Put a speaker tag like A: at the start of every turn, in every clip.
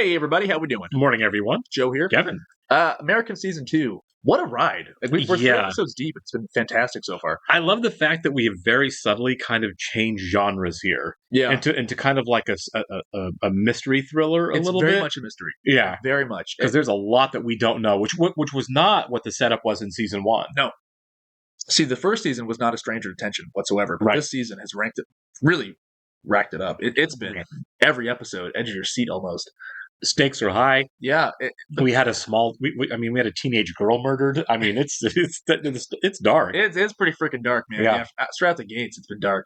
A: Hey everybody, how we doing?
B: Morning, everyone.
A: Joe here.
B: Kevin.
A: American season 2. What a ride! We're 3
B: Yeah.
A: episodes deep. It's been fantastic so far.
B: I love the fact that we have very subtly kind of changed genres here
A: Yeah,
B: into kind of like a mystery thriller
A: it's
B: little
A: very
B: bit.
A: much a mystery.
B: Yeah,
A: Very much.
B: because there's a lot that we don't know, which was not what the setup was in season 1.
A: No. See, the first season was not a stranger to tension whatsoever, but
B: Right.
A: this season has really racked it up. It's been every episode, edge of your seat almost.
B: Stakes are high.
A: Yeah,
B: We had a small. We had a teenage girl murdered. I mean, it's dark.
A: it's pretty freaking dark, man.
B: Yeah.
A: Straight out the gates, it's been dark.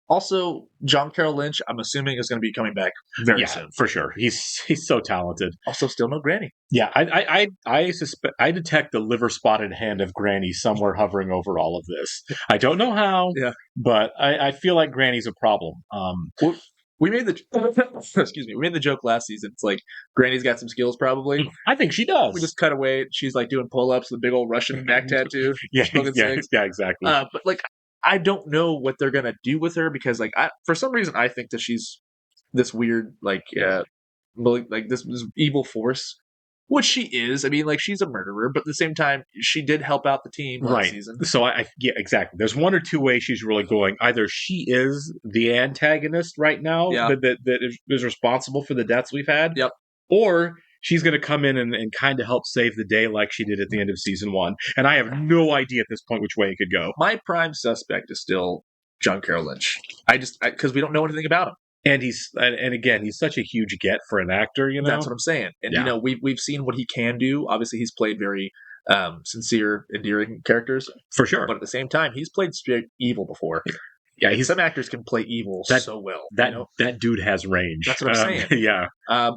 A: Also, John Carroll Lynch, I'm assuming, is going to be coming back very soon.
B: For sure. He's so talented.
A: Also, still no Granny.
B: Yeah, I suspect I detect the liver spotted hand of Granny somewhere hovering over all of this. I don't know how, but I feel like Granny's a problem.
A: We made the excuse me. We made the joke last season. It's like Granny's got some skills, probably.
B: I think she does.
A: We just cut away. She's like doing pull-ups with a big old Russian neck tattoo.
B: yeah,
A: cigs.
B: exactly.
A: But like, I don't know what they're gonna do with her because, like, for some reason, I think that she's this weird, like this evil force, which she is. I mean, like, she's a murderer, but at the same time, she did help out the team last season.
B: So exactly. There's one or two ways she's really going. Either she is the antagonist right now that is responsible for the deaths we've had.
A: Yep.
B: Or she's going to come in and kind of help save the day like she did at the end of season 1. And I have no idea at this point which way it could go.
A: My prime suspect is still John Carroll Lynch. Because we don't know anything about him.
B: And he's such a huge get for an actor, you know.
A: That's what I'm saying. And we've seen what he can do. Obviously, he's played very sincere, endearing characters
B: for sure.
A: But at the same time, he's played straight evil before.
B: Yeah,
A: some actors can play evil so well.
B: That dude has range.
A: That's what I'm saying.
B: Yeah.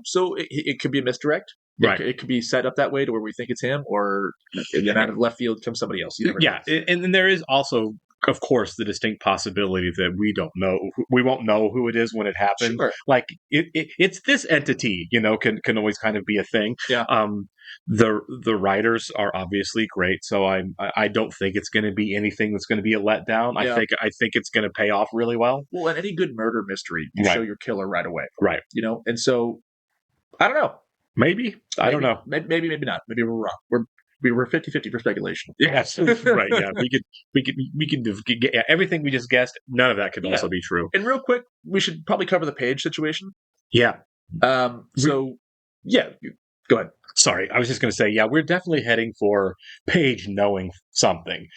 A: So it could be a misdirect.
B: Right.
A: It could be set up that way to where we think it's him, or then out of left field comes somebody else.
B: Yeah, and there is also, of course, the distinct possibility that we don't know. We won't know who it is when it happens.
A: Sure.
B: Like it's this entity, can always kind of be a thing.
A: Yeah.
B: The writers are obviously great, so I don't think it's going to be anything that's going to be a letdown.
A: Yeah.
B: I think it's going to pay off really well.
A: Well, in any good murder mystery, you show your killer right away.
B: Right.
A: And so I don't know.
B: Maybe. I don't know.
A: Maybe not. Maybe we're wrong. We were 50-50 for speculation.
B: Yes, right. Yeah, we could everything we just guessed. None of that could also be true.
A: And real quick, we should probably cover the Paige situation.
B: Yeah.
A: Go ahead.
B: Sorry, I was just going to say, we're definitely heading for Paige knowing something,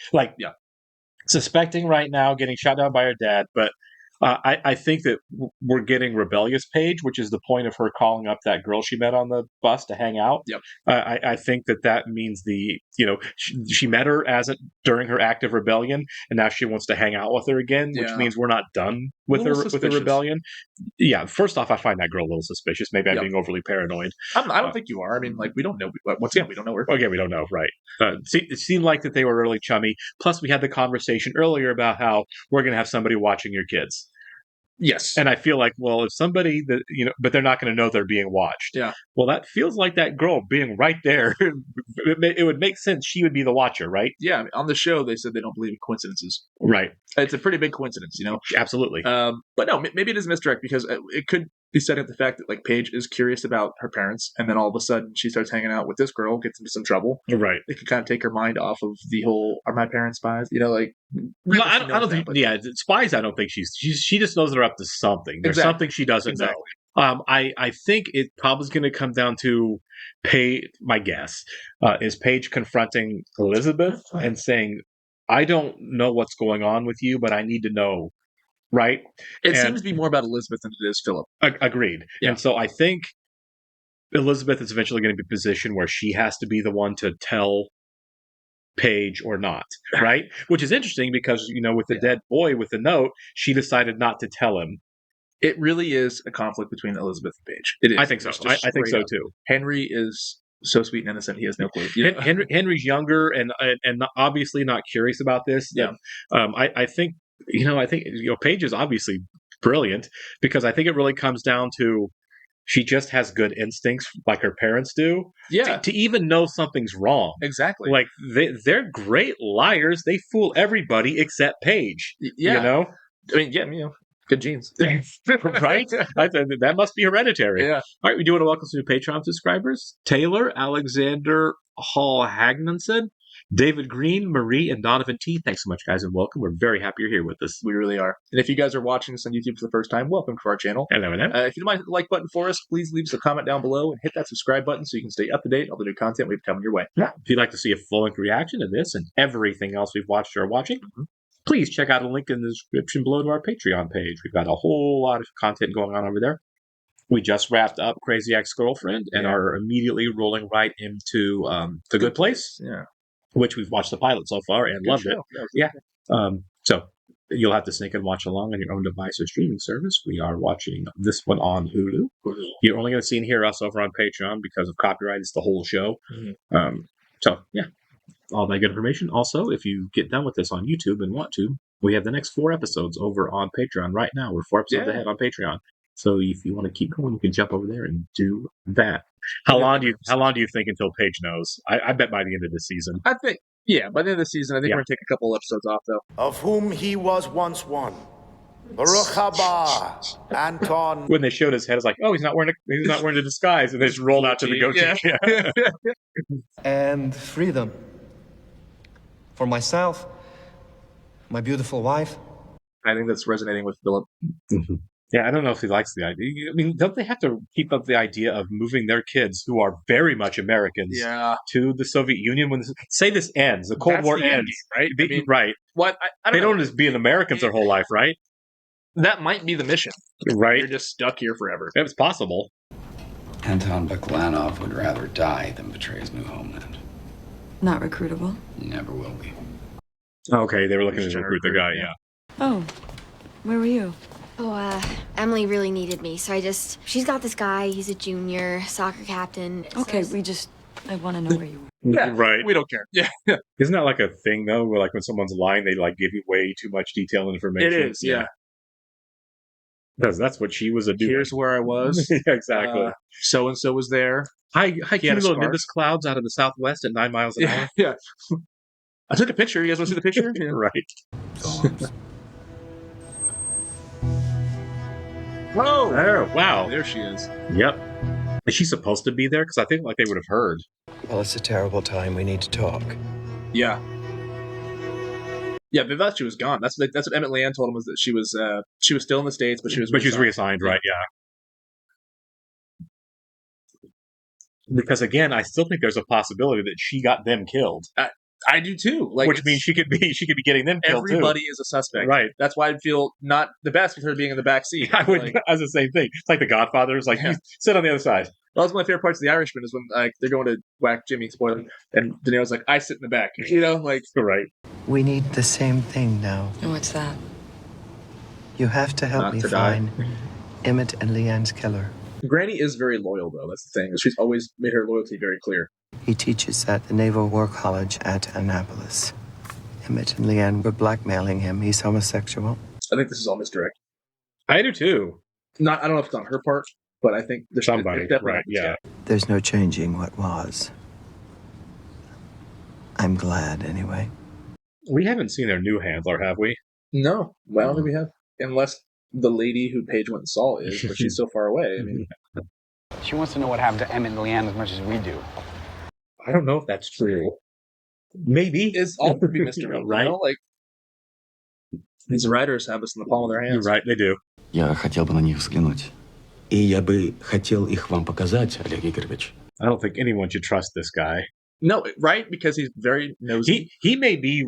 B: suspecting right now, getting shot down by her dad, but. I think that we're getting rebellious Paige, which is the point of her calling up that girl she met on the bus to hang out.
A: Yep.
B: I think that means she met her during her act of rebellion, and now she wants to hang out with her again, which means we're not done with the rebellion. Yeah. First off, I find that girl a little suspicious. Maybe I'm being overly paranoid.
A: I don't think you are. I mean, like, we don't know. Once again, we don't know her.
B: Okay, we don't know. Right. It seemed like that they were really chummy. Plus, we had the conversation earlier about how we're going to have somebody watching your kids.
A: Yes.
B: And I feel like, well, if somebody that, but they're not going to know they're being watched.
A: Yeah.
B: Well, that feels like that girl being right there. It would make sense she would be the watcher, right?
A: Yeah. I mean, on the show, they said they don't believe in coincidences.
B: Right.
A: It's a pretty big coincidence,
B: Absolutely.
A: But no, maybe it is misdirect because it could be setting up the fact that, like, Paige is curious about her parents, and then all of a sudden she starts hanging out with this girl, gets into some trouble.
B: Right.
A: It could kind of take her mind off of the whole, are my parents spies?
B: I don't think. Yeah, spies. I don't think she just knows they're up to something. There's something she doesn't know. I think it probably is going to come down to Paige. My guess is Paige confronting Elizabeth and saying, "I don't know what's going on with you, but I need to know." Right.
A: It seems to be more about Elizabeth than it is Philip.
B: Agreed. Yeah. And so I think Elizabeth is eventually going to be in a position where she has to be the one to tell Paige or not, right? Which is interesting because, with the dead boy with the note, she decided not to tell him.
A: It really is a conflict between Elizabeth and Paige. It is.
B: I think so. I think so too.
A: Henry is so sweet and innocent; he has no clue.
B: Henry's younger and obviously not curious about this.
A: Yeah.
B: I think Paige is obviously brilliant because I think it really comes down to she just has good instincts like her parents do.
A: Yeah.
B: To even know something's wrong.
A: Exactly.
B: Like they're great liars. They fool everybody except Paige.
A: Yeah.
B: I mean,
A: Good genes.
B: Right? That must be hereditary.
A: Yeah.
B: All right, we do want to welcome some new Patreon subscribers. Taylor, Alexander Hall Hagnanson, David Green, Marie, and Donovan T. Thanks so much, guys, and welcome. We're very happy you're here with us.
A: We really are. And if you guys are watching this on YouTube for the first time, welcome to our channel.
B: Hello, hello.
A: If you don't mind hitting the like button for us, please leave us a comment down below and hit that subscribe button so you can stay up to date on all the new content we have coming your way.
B: Yeah. If you'd like to see a full-length reaction to this and everything else we've watched or are watching, please check out a link in the description below to our Patreon page. We've got a whole lot of content going on over there. We just wrapped up Crazy Ex-Girlfriend and are immediately rolling right into The Good Place, which we've watched the pilot so far and loved it. Yeah. So you'll have to sneak and watch along on your own device or streaming service. We are watching this one on Hulu. You're only going to see and hear us over on Patreon because of copyright. It's the whole show. So, yeah. All that good information. Also, if you get done with this on YouTube and want to, we have the next 4 episodes over on Patreon right now. We're 4 episodes ahead on Patreon. So if you want to keep going, you can jump over there and do that. How long do you think until Paige knows? I bet by the end of this season.
A: I think, by the end of the season, I think we're going to take a couple episodes off, though.
C: Of whom he was once one. Baruch haba, Anton.
B: When they showed his head, it's like, oh, he's not wearing a disguise, and they just rolled out to the goatee.
D: And freedom. For myself, my beautiful wife.
A: I think that's resonating with Philip.
B: Yeah, I don't know if he likes the idea. I mean, don't they have to keep up the idea of moving their kids, who are very much Americans, to the Soviet Union when this ends, the Cold War ends,
A: right?
B: Right.
A: What?
B: They don't just be Americans their whole life, right?
A: That might be the mission.
B: Right.
A: You're just stuck here forever.
B: It's possible.
E: Anton Baklanov would rather die than betray his new homeland.
F: Not recruitable?
E: Never will be.
B: Okay, they were looking to recruit the guy,
F: Oh, where were you?
G: Oh, Emily really needed me, so she's got this guy, he's a junior, soccer captain.
F: Okay, I want to know where you were.
B: Yeah, right.
A: We don't care. Yeah.
B: Isn't that like a thing, though, where like when someone's lying, they like give you way too much detailed information?
A: It is, yeah.
B: Because that's what she was doing.
A: Here's where I was.
B: Yeah, exactly.
A: So-and-so was there.
B: Hi, cumulo nimbus clouds out of the southwest at 9 miles an hour.
A: Yeah. I took a picture. You guys want to see the picture?
B: Right.
A: Oh,
B: there! Wow,
A: there she is.
B: Yep. Is she supposed to be there? Because I think like they would have heard.
D: Well, it's a terrible time. We need to talk.
A: Yeah. Yeah, they thought she was gone. That's what Emmett Leanne told him, was that she was still in the States, but she was
B: reassigned, right? Yeah. Because again, I still think there's a possibility that she got them killed.
A: I do too. Like,
B: which means she could be getting them killed too.
A: Everybody is a suspect,
B: right?
A: That's why I'd feel not the best with her being in the back seat.
B: I would, as the same thing. It's like The Godfather. It's like you sit on the other side.
A: Well, that's one of my favorite parts of The Irishman is when they're going to whack Jimmy, spoiler, and De Niro's like, I sit in the back. You know, like
B: right.
D: We need the same thing now.
F: What's that?
D: You have to help me find Emmett and Leanne's killer.
A: Granny is very loyal, though. That's the thing. She's always made her loyalty very clear.
D: He teaches at the Naval War College at Annapolis. Emmett and Leanne were blackmailing him. He's homosexual.
A: I think this is all misdirect.
B: I do too.
A: I don't know if it's on her part, but I think there's
B: somebody. Right? Yeah.
D: There's no changing what was. I'm glad, anyway.
B: We haven't seen their new handler, have we?
A: No. Well, I don't think we have. Unless the lady who Paige went and saw is, but she's so far away. I mean,
H: she wants to know what happened to Emmett and Leanne as much as we do.
B: I don't know if that's true. Maybe.
A: It's all to be mystery, right? You know? Like, these writers have us in the palm of their hands.
B: You're right, they do.
E: Я хотел бы на них взглянуть. И я бы хотел их вам показать, Олег Игоревич.
B: I don't think anyone should trust this guy.
A: No, right? Because he's very nosy.
B: He may be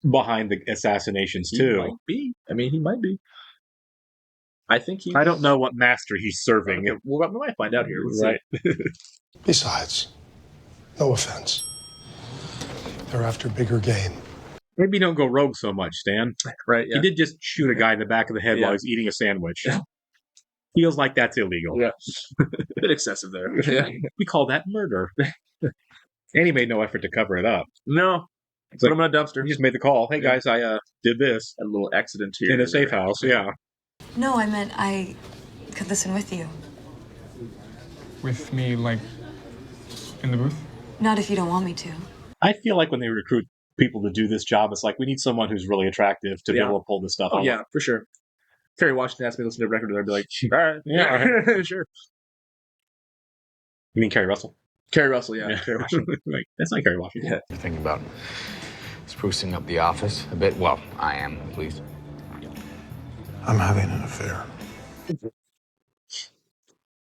B: behind the assassinations, too.
A: He might be. I mean, he might be. I think he...
B: I don't know what master he's serving.
A: Okay, well, we might find out here.
B: Right.
I: Besides, no offense. They're after bigger game.
B: Maybe don't go rogue so much, Stan.
A: Right, yeah.
B: He did just shoot a guy in the back of the head while he's eating a sandwich. Feels like that's illegal.
A: Yeah. A bit excessive there. Yeah.
B: We call that murder. And he made no effort to cover it up.
A: No. Put him in a dumpster.
B: He just made the call. Hey, guys, I did this.
A: A little accident here.
B: In a safe house, yeah.
F: No, I meant I could listen with you.
J: With me, like, in the booth?
F: Not if you don't want me to.
B: I feel like when they recruit people to do this job, it's like, we need someone who's really attractive to be able to pull this stuff off.
A: Yeah, for sure. Kerry Washington asked me to listen to a record, and I'd be like, all right,
B: Yeah.
A: sure.
B: You mean Kerry Russell?
A: Kerry Russell, yeah. Kerry Washington.
B: Like, that's not Kerry Washington.
A: Yeah.
H: You're thinking about sprucing up the office a bit? Well, I am, at least.
I: I'm having an affair.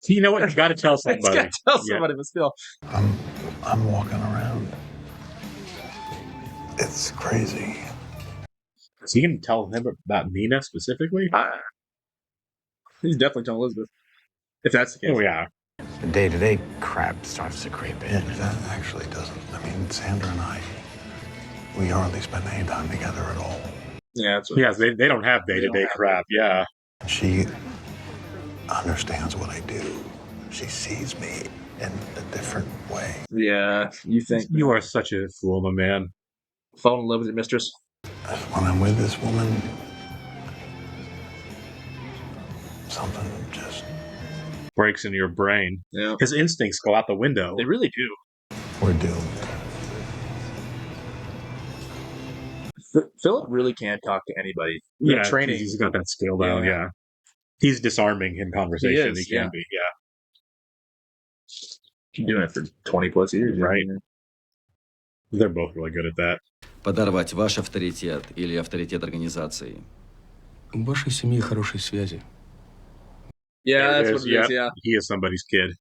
B: You know what? You got to tell
A: It's
B: somebody.
A: got to tell somebody, but still.
I: I'm walking around. It's crazy.
B: Is he going to tell him about Nina specifically?
A: He's definitely telling Elizabeth. If that's the case.
B: Oh, yeah.
H: The day-to-day crap starts to creep in.
I: That actually doesn't. I mean, Sandra and I, we hardly spend any time together at all.
A: Yeah, that's what
B: Yes, they don't have day-to-day crap. Yeah.
I: She understands what I do. She sees me in a different way.
A: Yeah, you think.
B: You are such a fool, my man.
A: Fall in love with your mistress.
I: When I'm with this woman, something just...
B: Breaks into your brain.
A: Yeah.
B: His instincts go out the window.
A: They really do.
I: We're doomed.
A: Philip really can't talk to anybody. Yeah, training.
B: He's got that skill down, yeah. He's disarming in conversation. He can be, yeah.
A: He's doing it for 20 plus years.
B: Right. They're both really good at that.
E: Подорвать ваш авторитет или авторитет организации. У вашей семьи хорошие связи.
A: Yeah, that's what it is, yeah.
B: He is somebody's kid.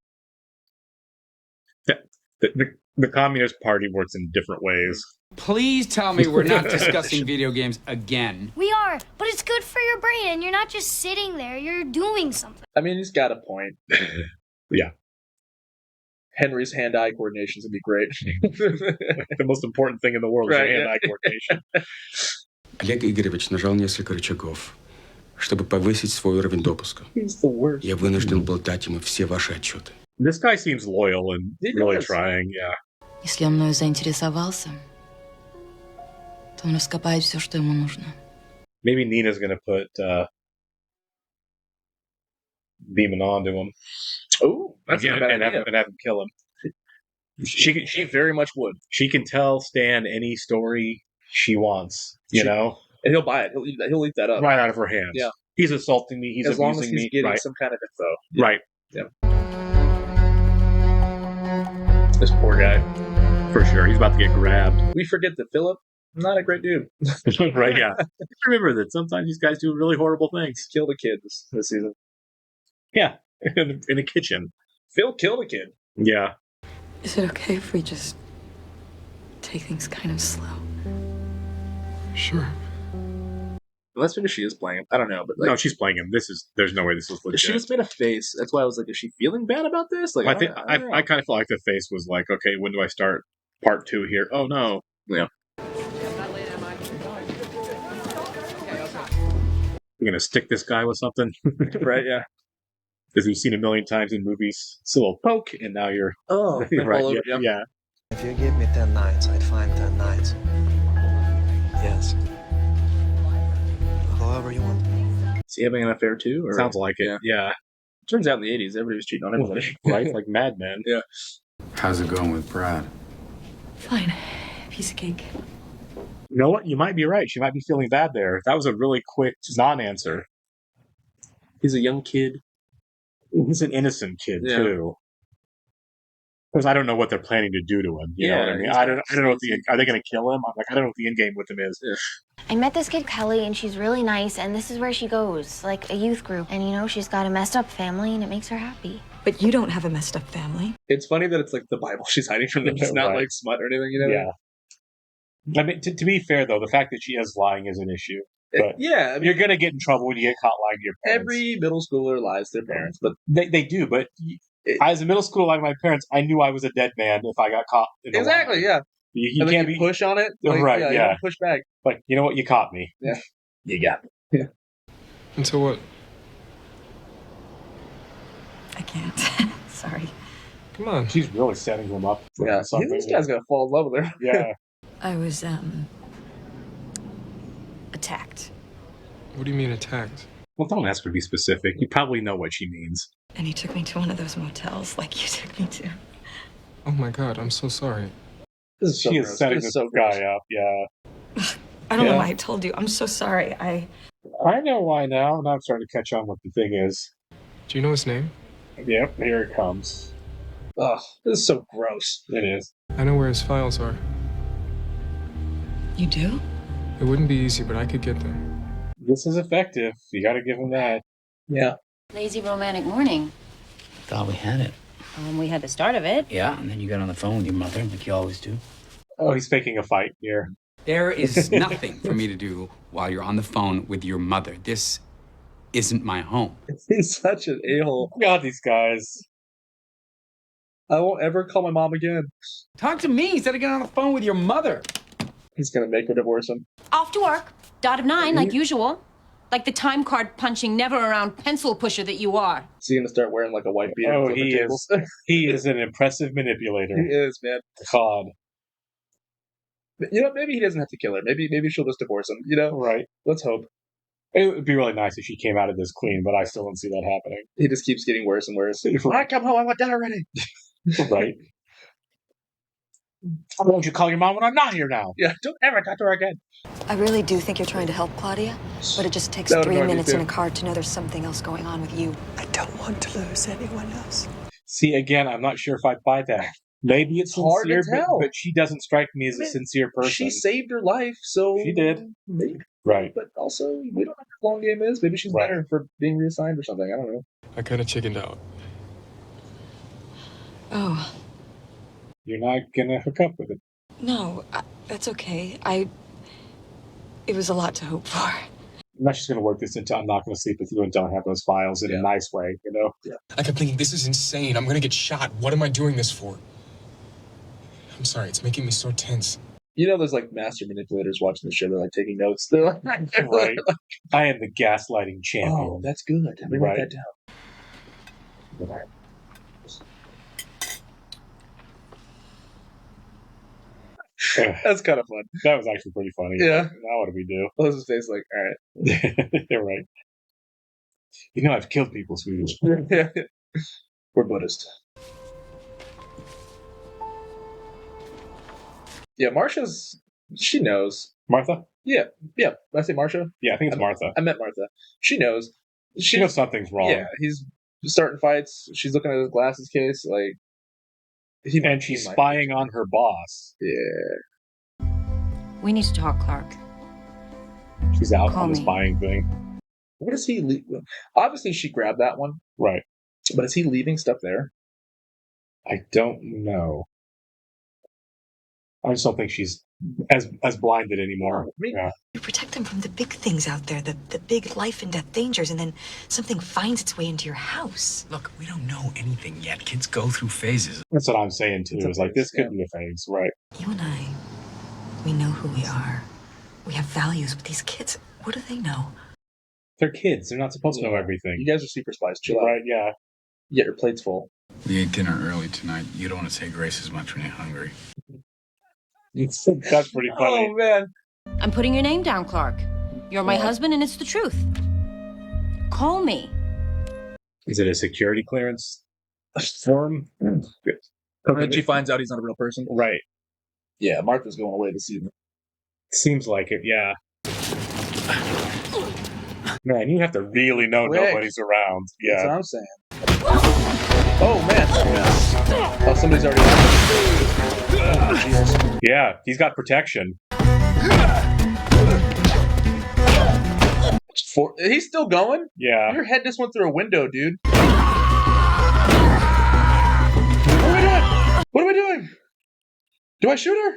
B: The Communist Party works in different ways.
H: Please tell me we're not discussing video games again.
K: We are, but it's good for your brain, and you're not just sitting there, you're doing something.
A: I mean, he's got a point.
B: Yeah.
A: Henry's hand-eye coordination would be great.
B: The most important thing in the world is hand-eye coordination.
E: Олег Игоревич нажал несколько рычагов, чтобы повысить свой уровень допуска.
A: He's the worst.
E: Я вынужден был дать ему все ваши отчеты.
B: This guy seems loyal and really trying, yeah.
F: Если он мною заинтересовался, то он раскопает все, что ему нужно.
B: Maybe Nina's gonna put Beeman onto him.
A: Oh, that's not a bad idea.
B: And have him kill him.
A: She very much would.
B: She can tell Stan any story she wants, you know?
A: And he'll buy it. He'll eat that up.
B: Right out of her hands.
A: Yeah.
B: He's assaulting me. He's
A: as long as
B: abusing
A: he's
B: me.
A: getting
B: Right.
A: some kind of info. Yeah.
B: Right.
A: Yeah. This poor guy.
B: For sure. He's about to get grabbed.
A: We forget that Philip, not a great dude.
B: Right, yeah. Remember that sometimes these guys do really horrible things.
A: Killed a kid this season.
B: Yeah. In a kitchen.
A: Phil killed a kid.
B: Yeah.
F: Is it okay if we just take things kind of slow?
I: Sure.
A: Well, that's because she is playing him. I don't know, but
B: no, she's playing him. There's no way this is legit.
A: She just made a face. That's why I was like, is she feeling bad about this? Like,
B: I kind of felt like the face was like, okay, when do I start part 2 here? Oh no.
A: Yeah.
B: We're gonna stick this guy with something.
A: Right, yeah.
B: Because we've seen a million times in movies. It's a little poke, and now you're right.
A: All over,
B: yeah.
D: If you give me 10 nights, I'd find 10 nights. Yes. However you want.
A: Is he having an affair too? Or?
B: Sounds like it. Yeah.
A: Turns out in the 80s, everybody was cheating on everybody.
B: Right? Like Mad Men.
A: Yeah.
E: How's it going with Brad?
F: Fine. Piece of cake.
B: You know what? You might be right. She might be feeling bad there. That was a really quick non-answer.
A: He's a young kid.
B: He's an innocent kid too. Because I don't know what they're planning to do to him. You know what I mean? I don't know if are they going to kill him? I'm like, I don't know what the end game with him is.
A: Yeah.
G: I met this kid, Kelly, and she's really nice, and this is where she goes, like a youth group. And, you know, she's got a messed up family, and it makes her happy.
F: But you don't have a messed up family.
A: It's funny that it's like the Bible she's hiding from them. It's not like smut or anything, you know?
B: Yeah. I mean, to be fair, though, the fact that she is lying is an issue. But
A: yeah, I mean,
B: you're going to get in trouble when you get caught lying to your parents.
A: Every middle schooler lies to their parents, but
B: they do. But as a middle schooler, like my parents, I knew I was a dead man if I got caught.
A: Exactly, yeah.
B: You can't
A: push on it,
B: like, right? Yeah,
A: you don't push back.
B: Like, you know what? You caught me.
A: Yeah, you got me. Yeah.
J: And so what?
F: I can't. Sorry.
J: Come on.
B: She's really setting him up.
A: Yeah, this guy's gonna fall in love with her.
B: Yeah.
F: I was attacked.
J: What do you mean attacked?
B: Well, don't ask her to be specific. You probably know what she means.
F: And he took me to one of those motels like you took me to.
J: Oh my god, I'm so sorry.
B: She is setting this guy up, yeah.
F: I don't know why I told you. I'm so sorry.
B: I know why now. Now I'm starting to catch on what the thing is.
J: Do you know his name?
B: Yep, here it comes.
A: Ugh, this is so gross.
B: It is.
J: I know where his files are.
F: You do?
J: It wouldn't be easy, but I could get them.
B: This is effective. You got to give him that.
A: Yeah.
F: Lazy romantic morning.
H: Thought we had it.
F: We had the start of it.
H: Yeah, and then you got on the phone with your mother, like you always do.
B: Oh, he's faking a fight here.
H: There is nothing for me to do while you're on the phone with your mother. This isn't my home.
A: He's such an a-hole.
B: God, these guys.
A: I won't ever call my mom again.
H: Talk to me instead of getting on the phone with your mother.
A: He's gonna make her divorce him.
L: Off to work. Dot of 9, like usual. Like the time card punching, never around pencil pusher that you are.
A: Is he gonna start wearing like a white beard?
B: Oh, he is. He is an impressive manipulator.
A: He is, man.
B: God.
A: You know, maybe he doesn't have to kill her. Maybe she'll just divorce him. You know,
B: Right.
A: let's hope.
B: It would be really nice if she came out of this clean, but I still don't see that happening.
A: He just keeps getting worse and worse. When I come home, I want dinner already.
B: Right. Why don't you call your mom when I'm not here now?
A: Yeah, don't ever talk to her again.
M: I really do think you're trying to help Claudia, but it just takes
A: That would
M: 3
A: annoy me
M: minutes
A: too.
M: in a car to know there's something else going on with you.
D: I don't want to lose anyone else.
B: See, again, I'm not sure if I buy that. Maybe it's
A: hard to
B: sincere,
A: tell.
B: but she doesn't strike me as a sincere person.
A: She saved her life, so
B: She did.
A: Maybe.
B: Right.
A: But also, we don't know how long game is. Maybe she's
B: Right.
A: better for being reassigned or something. I don't know.
J: I kind of chickened out.
M: Oh,
B: You're not gonna hook up with it.
M: no, that's okay. It was a lot to hope for.
B: I'm not just gonna work this into I'm not gonna sleep with you and don't have those files in a nice way, you know?
J: I kept thinking, this is insane. I'm gonna get shot. What am I doing this for? I'm sorry, it's making me so tense.
A: You know, there's like master manipulators watching the show. They're like taking notes. They're like,
B: Right. I am the gaslighting champion.
A: oh, that's good. Let me
B: Right.
A: write that down. That's kind of fun.
B: That was actually pretty funny.
A: Yeah.
B: Now what do we do?
A: Well, his face like, all right.
B: You're right. You know I've killed people, Swedish.
A: We're Buddhist. Yeah, Marsha's. She knows.
B: Martha?
A: Yeah. Did I say Marsha?
B: Yeah, I think it's Martha.
A: I meant Martha. She knows.
B: She knows something's wrong.
A: Yeah, he's starting fights. She's looking at his glasses case. Like,
B: And she's spying on her boss.
A: Yeah.
L: We need to talk, Clark.
B: She's out
L: Call
B: on the
L: me.
B: spying thing.
A: What is he? Obviously, she grabbed that one.
B: Right.
A: But is he leaving stuff there?
B: I don't know. I just don't think she's as blinded anymore. Yeah.
M: You protect them from the big things out there, the big life and death dangers, and then something finds its way into your house.
H: Look, we don't know anything yet. Kids go through phases.
B: That's what I'm saying too.
A: It's a
B: Is like
A: phase,
B: this could be a phase, right?
M: You and I, we know who we are. We have values, but these kids, what do they know?
B: They're kids. They're not supposed to know everything.
A: You guys are super spies. Chill out.
B: Right? Yeah.
A: You get your plates full.
H: We ate dinner early tonight. You don't want to take races much when you're hungry.
B: That's pretty funny.
A: Oh man.
L: I'm putting your name down, Clark. You're my husband, and it's the truth. Call me.
B: Is it a security clearance form?
A: And then she finds out he's not a real person.
B: Right.
A: Yeah, Martha's going away this evening.
B: Seems like it, yeah. Man, you have to really know
A: Quick.
B: nobody's around.
A: That's
B: Yeah.
A: what I'm saying. Oh man. Oh, somebody's already. Oh, Jesus.
B: Yeah, he's got protection.
A: He's still going?
B: Yeah.
A: Your head just went through a window, dude. What are we doing? What are we doing? Do I shoot her?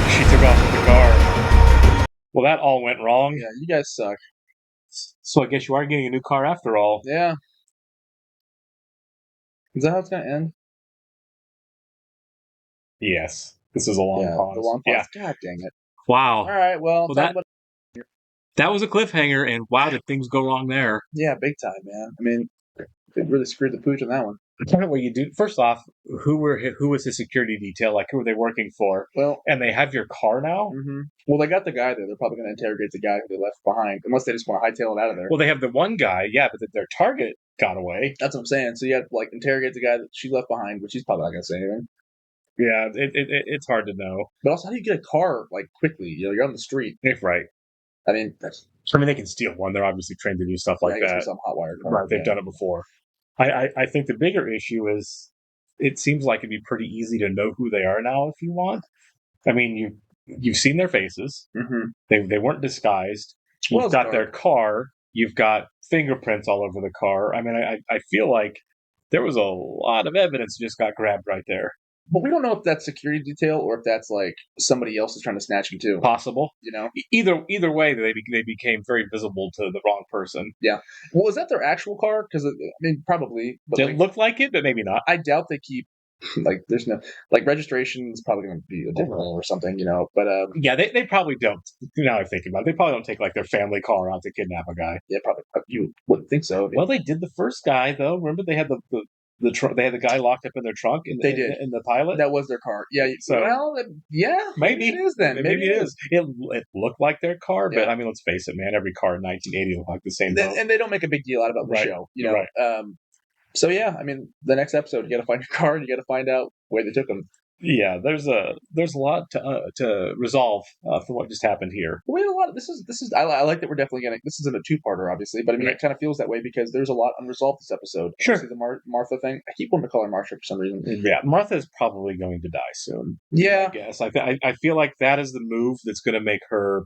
B: She took off with the car. Well, that all went wrong.
A: Yeah, you guys suck.
B: So I guess you are getting a new car after all.
A: Yeah. Is that how it's gonna end?
B: Yes. This is a long pause.
A: The long
B: Yeah.
A: pause. God dang it.
B: Wow.
A: All right, well,
B: That was a cliffhanger, and wow, did things go wrong there?
A: yeah, big time, man. I mean, they really screwed the pooch on that one.
B: What you do? First off, who was the security detail? Like, who were they working for?
A: Well,
B: And they have your car now.
A: well, they got the guy there. They're probably going to interrogate the guy who they left behind, unless they just want to hightail it out of there.
B: Well, they have the one guy, yeah, but their target got away.
A: That's what I'm saying. So you have to like interrogate the guy that she left behind, which she's probably not going to say anything.
B: Yeah, it's hard to know.
A: But also, how do you get a car like quickly? You're on the street.
B: If right.
A: I mean,
B: they can steal one. They're obviously trained to do stuff like that.
A: Some hot wire car.
B: Right, they've done it before. I think the bigger issue is it seems like it'd be pretty easy to know who they are now if you want. I mean, you've seen their faces.
A: Mm-hmm.
B: They weren't disguised. You've got their car. You've got fingerprints all over the car. I mean, I feel like there was a lot of evidence just got grabbed right there.
A: But we don't know if that's security detail or if that's like somebody else is trying to snatch him too.
B: Possible,
A: you know.
B: Either way, they became very visible to the wrong person.
A: Yeah. Well, is that their actual car? Because I mean, probably.
B: But it looked like it, but maybe not.
A: I doubt they keep like. There's no like registration is probably going to be a different one or something, you know. But
B: yeah, they probably don't. Now I'm thinking about it, they probably don't take like their family car out to kidnap a guy.
A: Yeah, probably. You wouldn't think so.
B: Well, they did the first guy though. Remember they had they had the guy locked up in their trunk.
A: They did
B: in the pilot.
A: That was their car. Yeah.
B: So
A: maybe it is then.
B: Maybe it is. It looked like their car, but I mean, let's face it, man. Every car in 1980 looked like the same.
A: And they don't make a big deal out about the show, you know.
B: Right.
A: So yeah, I mean, the next episode, you got to find your car, and you got to find out where they took them.
B: Yeah, there's a lot to resolve for what just happened here.
A: We have a lot of this is I like that we're definitely getting this isn't a two-parter obviously, but I mean it kind of feels that way because there's a lot unresolved this episode.
B: Sure,
A: the Martha thing. I keep wanting to call her Marsha for some reason.
B: Yeah, Martha is probably going to die soon.
A: Yeah,
B: I guess I feel like that is the move that's going to make her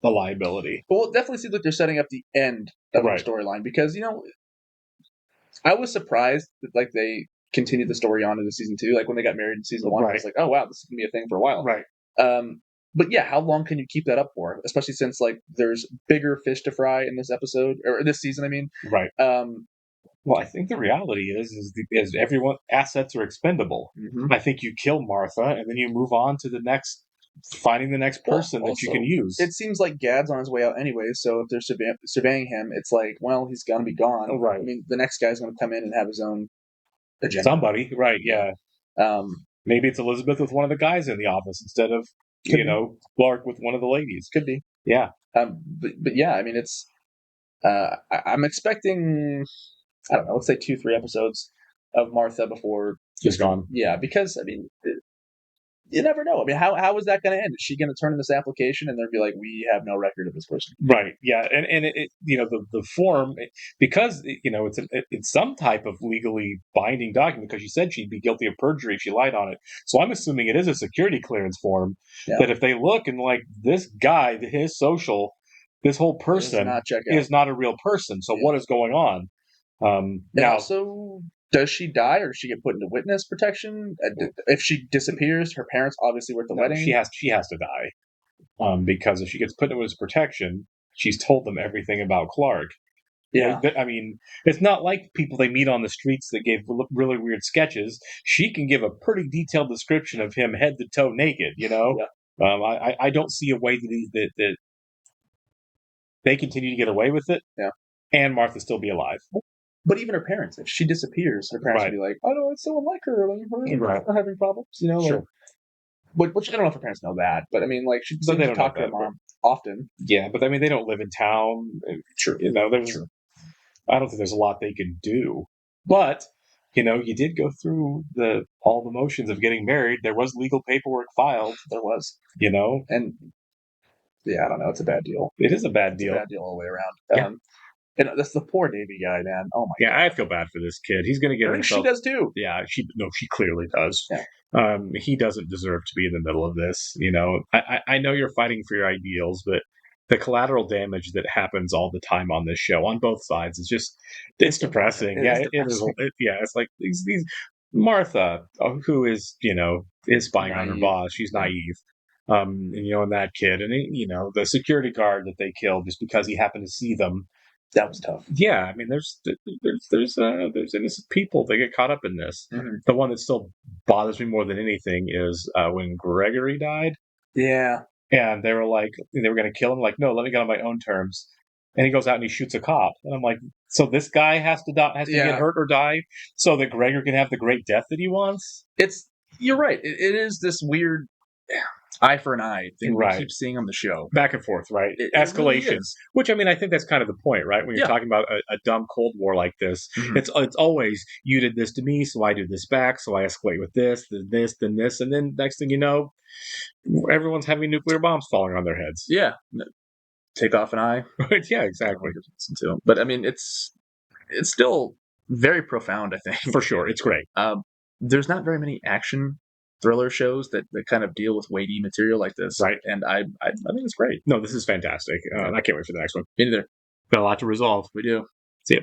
B: a liability.
A: Well, it definitely seems like they're setting up the end of her storyline because I was surprised that like they continued the story on into season 2. Like when they got married in season 1, I was like, oh wow, this is gonna be a thing for a while.
B: Right.
A: But yeah, how long can you keep that up for? Especially since like there's bigger fish to fry in this episode or this season. I mean,
B: right. Well, I think the reality is everyone assets are expendable.
A: Mm-hmm.
B: I think you kill Martha and then you move on to finding the next person that you can use.
A: It seems like Gad's on his way out anyway, so if they're surveying him, it's like, well, he's gonna be gone.
B: Oh, right.
A: I mean, the next guy's gonna come in and have his own agenda.
B: Somebody, right? Yeah. Maybe it's Elizabeth with one of the guys in the office instead of Clark with one of the ladies.
A: Could be.
B: Yeah.
A: But yeah, I mean, it's. I'm expecting. I don't know. Let's say 2-3 episodes of Martha before
B: she's gone.
A: Yeah, because I mean, you never know. I mean, how is that going to end? Is she going to turn in this application and they'll be like, we have no record of this person?
B: Right. Yeah. And it the form, because it's some type of legally binding document because she said she'd be guilty of perjury if she lied on it. So I'm assuming it is a security clearance form that if they look and like this guy, his social, this whole person is not a real person. So what is going on?
A: Now, also, does she die or does she get put into witness protection? If she disappears, her parents obviously were at the wedding.
B: She has to die because if she gets put into witness protection, she's told them everything about Clark.
A: Yeah,
B: I mean, it's not like people they meet on the streets that gave really weird sketches. She can give a pretty detailed description of him head to toe naked.
A: Yeah.
B: I don't see a way that they continue to get away with it.
A: Yeah,
B: and Martha still be alive.
A: But even her parents, if she disappears, her parents will be like, "Oh no, it's someone like her. Like, we're having problems."
B: Sure.
A: Which I don't know if her parents know that, but I mean, like, she doesn't talk to her mom often.
B: Yeah, but I mean, they don't live in town.
A: True.
B: True. I don't think there's a lot they can do. But you did go through all the motions of getting married. There was legal paperwork filed.
A: There was.
B: And
A: yeah, I don't know. It's a bad deal.
B: It is a bad deal.
A: It's a bad deal all the way around.
B: Yeah.
A: And that's the poor Navy guy, man. Oh my God.
B: I feel bad for this kid. He's going to get himself.
A: She does too.
B: Yeah, she clearly does.
A: Yeah.
B: He doesn't deserve to be in the middle of this. I know you're fighting for your ideals, but the collateral damage that happens all the time on this show, on both sides, it's depressing. It is. It's like these Martha, who is is spying on her boss. She's naive. And that kid, and the security guard that they killed just because he happened to see them.
A: That was tough.
B: Yeah, I mean, there's innocent people that get caught up in this.
A: Mm-hmm.
B: The one that still bothers me more than anything is when Gregory died.
A: Yeah,
B: and they were going to kill him. Like, no, let me get on my own terms. And he goes out and he shoots a cop. And I'm like, so this guy has to get hurt or die so that Gregor can have the great death that he wants?
A: You're right. It is this weird eye for an eye thing we keep seeing on the show.
B: Back and forth, right? Escalations. Really, which, I mean, I think that's kind of the point, right? When you're talking about a dumb Cold War like this, it's always, you did this to me, so I do this back, so I escalate with this, then this, then this, and then next thing you know, everyone's having nuclear bombs falling on their heads.
A: Yeah. take off an eye.
B: Yeah, exactly.
A: Listen to him. But I mean, it's still very profound. I think
B: for sure, it's great.
A: There's not very many action thriller shows that kind of deal with weighty material like this,
B: right?
A: And I think it's great.
B: No, this is fantastic. I can't wait for the next one.
A: Me neither.
B: Got a lot to resolve.
A: We do.
B: See you.